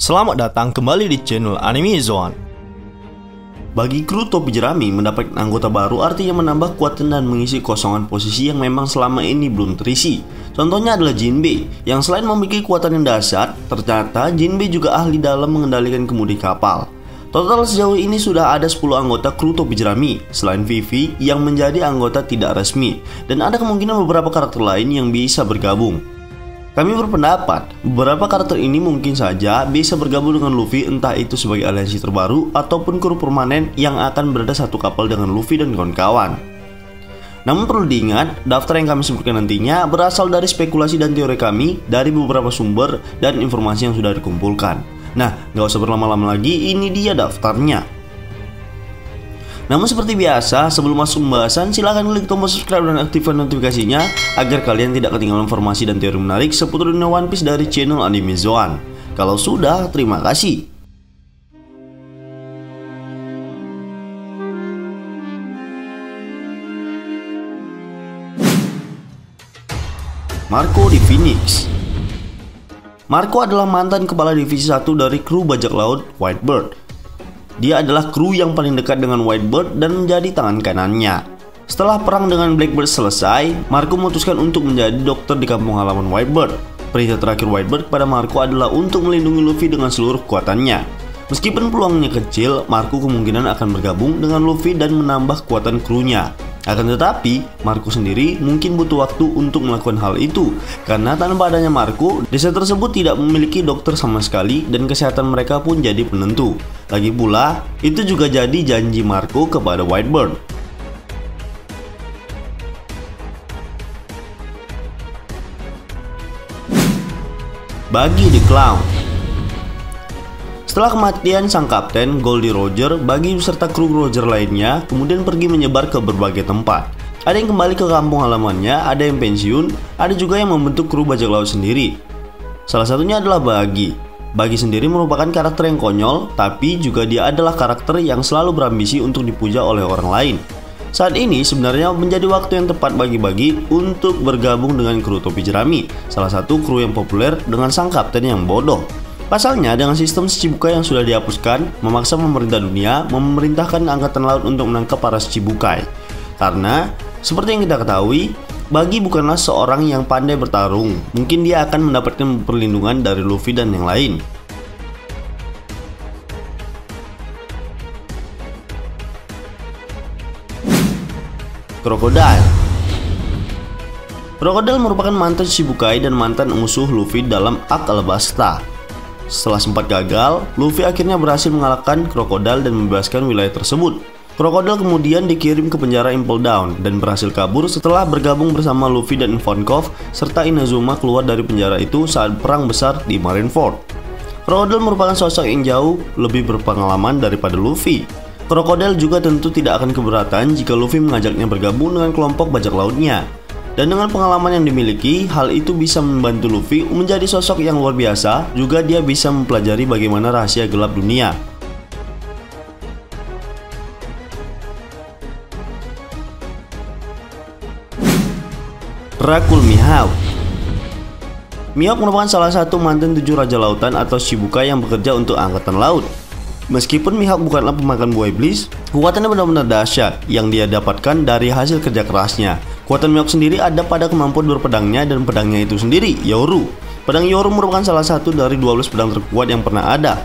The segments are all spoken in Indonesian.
Selamat datang kembali di channel Anime Zone. Bagi kru topi jerami, mendapatkan anggota baru artinya menambah kekuatan dan mengisi kosongan posisi yang memang selama ini belum terisi. Contohnya adalah Jinbe, yang selain memiliki kekuatan yang dahsyat, ternyata Jinbe juga ahli dalam mengendalikan kemudi kapal. Total sejauh ini sudah ada 10 anggota kru topi jerami, selain Vivi yang menjadi anggota tidak resmi, dan ada kemungkinan beberapa karakter lain yang bisa bergabung. Kami berpendapat, beberapa karakter ini mungkin saja bisa bergabung dengan Luffy, entah itu sebagai aliansi terbaru ataupun kru permanen yang akan berada satu kapal dengan Luffy dan kawan-kawan. Namun perlu diingat, daftar yang kami sebutkan nantinya berasal dari spekulasi dan teori kami dari beberapa sumber dan informasi yang sudah dikumpulkan. Nah, gak usah berlama-lama lagi, ini dia daftarnya. Namun seperti biasa, sebelum masuk pembahasan, silahkan klik tombol subscribe dan aktifkan notifikasinya agar kalian tidak ketinggalan informasi dan teori menarik seputar dunia One Piece dari channel Anime Zone. Kalau sudah, terima kasih. Marco di Phoenix. Marco adalah mantan kepala divisi 1 dari kru bajak laut Whitebird. Dia adalah kru yang paling dekat dengan Whitebird dan menjadi tangan kanannya. Setelah perang dengan Blackbird selesai, Marco memutuskan untuk menjadi dokter di kampung halaman Whitebird. Perintah terakhir Whitebird kepada Marco adalah untuk melindungi Luffy dengan seluruh kekuatannya. Meskipun peluangnya kecil, Marco kemungkinan akan bergabung dengan Luffy dan menambah kekuatan krunya. Akan tetapi, Marco sendiri mungkin butuh waktu untuk melakukan hal itu, karena tanpa adanya Marco, desa tersebut tidak memiliki dokter sama sekali dan kesehatan mereka pun jadi penentu. Lagi pula, itu juga jadi janji Marco kepada Whitebird. Bagi di Clown. Setelah kematian sang kapten, Goldie Roger, Bagi beserta kru Roger lainnya kemudian pergi menyebar ke berbagai tempat. Ada yang kembali ke kampung halamannya, ada yang pensiun, ada juga yang membentuk kru bajak laut sendiri. Salah satunya adalah Bagi. Bagi sendiri merupakan karakter yang konyol, tapi juga dia adalah karakter yang selalu berambisi untuk dipuja oleh orang lain. Saat ini sebenarnya menjadi waktu yang tepat bagi Bagi untuk bergabung dengan kru topi jerami, salah satu kru yang populer dengan sang kapten yang bodoh. Pasalnya, dengan sistem Shichibukai yang sudah dihapuskan, memaksa pemerintah dunia memerintahkan angkatan laut untuk menangkap para Shichibukai. Karena, seperti yang kita ketahui, Bagi bukanlah seorang yang pandai bertarung. Mungkin dia akan mendapatkan perlindungan dari Luffy dan yang lain. Crocodile. Crocodile merupakan mantan Shichibukai dan mantan musuh Luffy dalam Arc Alabasta. Setelah sempat gagal, Luffy akhirnya berhasil mengalahkan Crocodile dan membebaskan wilayah tersebut. Crocodile kemudian dikirim ke penjara Impel Down dan berhasil kabur setelah bergabung bersama Luffy dan Ivankov serta Inazuma keluar dari penjara itu saat perang besar di Marineford. Crocodile merupakan sosok yang jauh lebih berpengalaman daripada Luffy. Crocodile juga tentu tidak akan keberatan jika Luffy mengajaknya bergabung dengan kelompok bajak lautnya. Dan dengan pengalaman yang dimiliki, hal itu bisa membantu Luffy menjadi sosok yang luar biasa. Juga dia bisa mempelajari bagaimana rahasia gelap dunia. Rakul Mihawk. Mihawk merupakan salah satu mantan 7 Raja Lautan atau Shichibukai yang bekerja untuk Angkatan Laut. Meskipun Mihawk bukanlah pemakan buah iblis, kekuatannya benar-benar dahsyat yang dia dapatkan dari hasil kerja kerasnya. Kekuatan Mihawk sendiri ada pada kemampuan berpedangnya dan pedangnya itu sendiri, Yoru. Pedang Yoru merupakan salah satu dari 12 pedang terkuat yang pernah ada.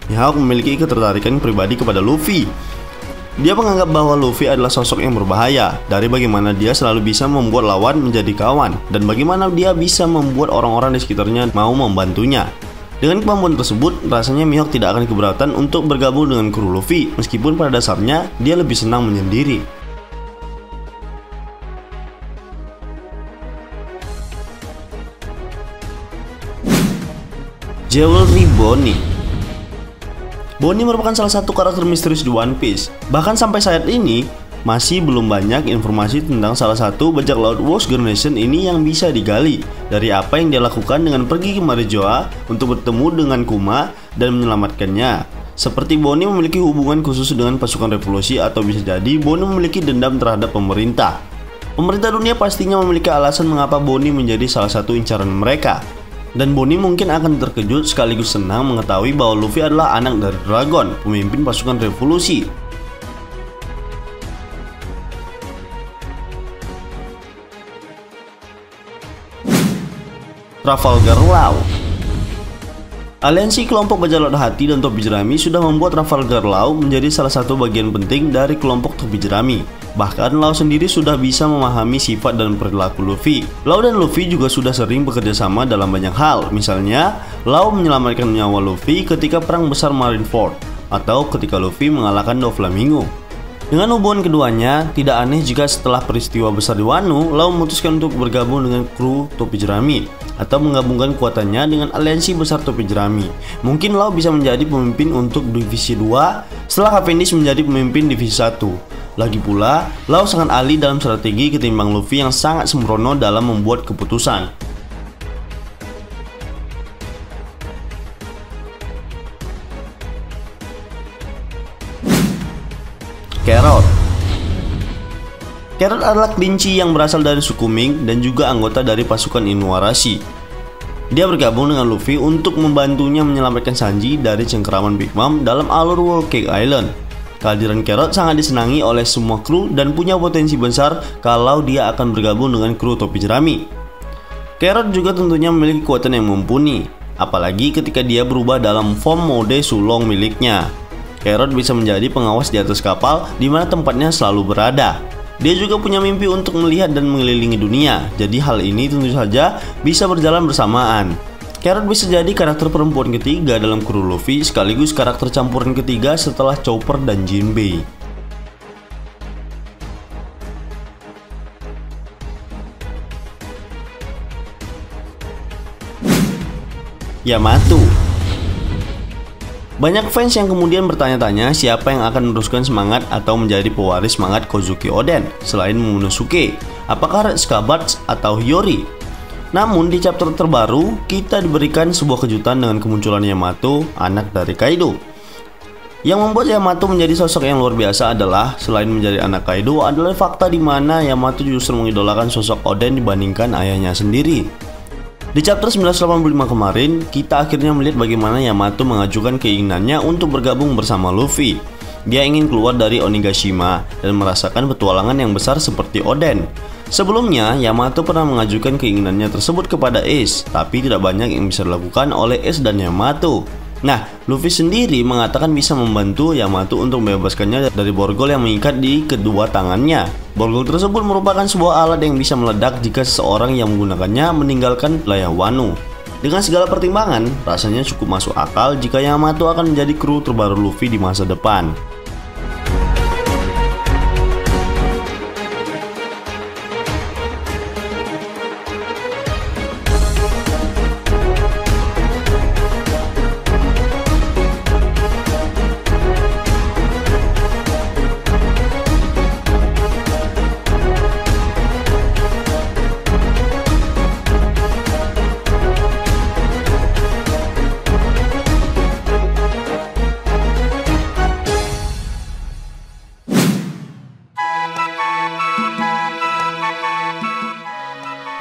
Mihawk memiliki ketertarikan pribadi kepada Luffy. Dia menganggap bahwa Luffy adalah sosok yang berbahaya, dari bagaimana dia selalu bisa membuat lawan menjadi kawan, dan bagaimana dia bisa membuat orang-orang di sekitarnya mau membantunya. Dengan kemampuan tersebut, rasanya Mihawk tidak akan keberatan untuk bergabung dengan kru Luffy, meskipun pada dasarnya dia lebih senang menyendiri. Jewelry Bonnie. Bonnie merupakan salah satu karakter misterius di One Piece. Bahkan sampai saat ini, masih belum banyak informasi tentang salah satu bajak laut Wash Generation ini yang bisa digali. Dari apa yang dia lakukan dengan pergi ke Marijoa untuk bertemu dengan Kuma dan menyelamatkannya. Seperti Bonnie memiliki hubungan khusus dengan pasukan revolusi, atau bisa jadi Bonnie memiliki dendam terhadap pemerintah. Pemerintah dunia pastinya memiliki alasan mengapa Bonnie menjadi salah satu incaran mereka. Dan Bonnie mungkin akan terkejut sekaligus senang mengetahui bahwa Luffy adalah anak dari Dragon, pemimpin pasukan revolusi. Trafalgar Law. Aliansi kelompok bajak laut hati dan topi jerami sudah membuat Trafalgar Law menjadi salah satu bagian penting dari kelompok topi jerami. Bahkan Law sendiri sudah bisa memahami sifat dan perilaku Luffy. Law dan Luffy juga sudah sering bekerja sama dalam banyak hal. Misalnya, Law menyelamatkan nyawa Luffy ketika perang besar Marineford, atau ketika Luffy mengalahkan Doflamingo. Dengan hubungan keduanya, tidak aneh jika setelah peristiwa besar di Wano, Law memutuskan untuk bergabung dengan kru topi jerami atau menggabungkan kekuatannya dengan aliansi besar topi jerami. Mungkin Law bisa menjadi pemimpin untuk divisi 2 setelah Cavendish menjadi pemimpin divisi 1. Lagi pula, Law sangat ahli dalam strategi ketimbang Luffy yang sangat sembrono dalam membuat keputusan. Carrot. Carrot adalah kelinci yang berasal dari suku Ming dan juga anggota dari pasukan Inuarashi. Dia bergabung dengan Luffy untuk membantunya menyelamatkan Sanji dari cengkeraman Big Mom dalam alur Whole Cake Island. Kehadiran Carrot sangat disenangi oleh semua kru dan punya potensi besar kalau dia akan bergabung dengan kru topi jerami. Carrot juga tentunya memiliki kekuatan yang mumpuni, apalagi ketika dia berubah dalam form mode sulong miliknya. Carrot bisa menjadi pengawas di atas kapal di mana tempatnya selalu berada. Dia juga punya mimpi untuk melihat dan mengelilingi dunia, jadi hal ini tentu saja bisa berjalan bersamaan. Carrot bisa jadi karakter perempuan ketiga dalam kru Luffy sekaligus karakter campuran ketiga setelah Chopper dan Jinbei. Yamato. Banyak fans yang kemudian bertanya-tanya siapa yang akan meneruskan semangat atau menjadi pewaris semangat Kozuki Oden selain Momonosuke, apakah Red Scabbard atau Hiyori? Namun di chapter terbaru kita diberikan sebuah kejutan dengan kemunculan Yamato, anak dari Kaido. Yang membuat Yamato menjadi sosok yang luar biasa adalah selain menjadi anak Kaido adalah fakta di mana Yamato justru mengidolakan sosok Oden dibandingkan ayahnya sendiri. Di chapter 985 kemarin, kita akhirnya melihat bagaimana Yamato mengajukan keinginannya untuk bergabung bersama Luffy. Dia ingin keluar dari Onigashima dan merasakan petualangan yang besar seperti Oden. Sebelumnya, Yamato pernah mengajukan keinginannya tersebut kepada Ace, tapi tidak banyak yang bisa dilakukan oleh Ace dan Yamato. Nah, Luffy sendiri mengatakan bisa membantu Yamato untuk membebaskannya dari borgol yang mengikat di kedua tangannya. Borgol tersebut merupakan sebuah alat yang bisa meledak jika seseorang yang menggunakannya meninggalkan wilayah Wano. Dengan segala pertimbangan, rasanya cukup masuk akal jika Yamato akan menjadi kru terbaru Luffy di masa depan.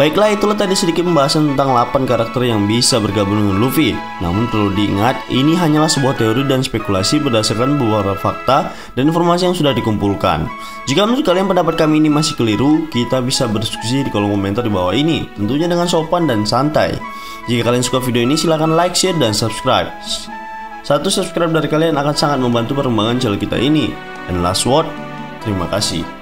Baiklah, itulah tadi sedikit pembahasan tentang 8 karakter yang bisa bergabung dengan Luffy. Namun perlu diingat, ini hanyalah sebuah teori dan spekulasi berdasarkan beberapa fakta dan informasi yang sudah dikumpulkan. Jika menurut kalian pendapat kami ini masih keliru, kita bisa berdiskusi di kolom komentar di bawah ini, tentunya dengan sopan dan santai. Jika kalian suka video ini, silahkan like, share, dan subscribe. Satu subscribe dari kalian akan sangat membantu perkembangan channel kita ini. And last word, terima kasih.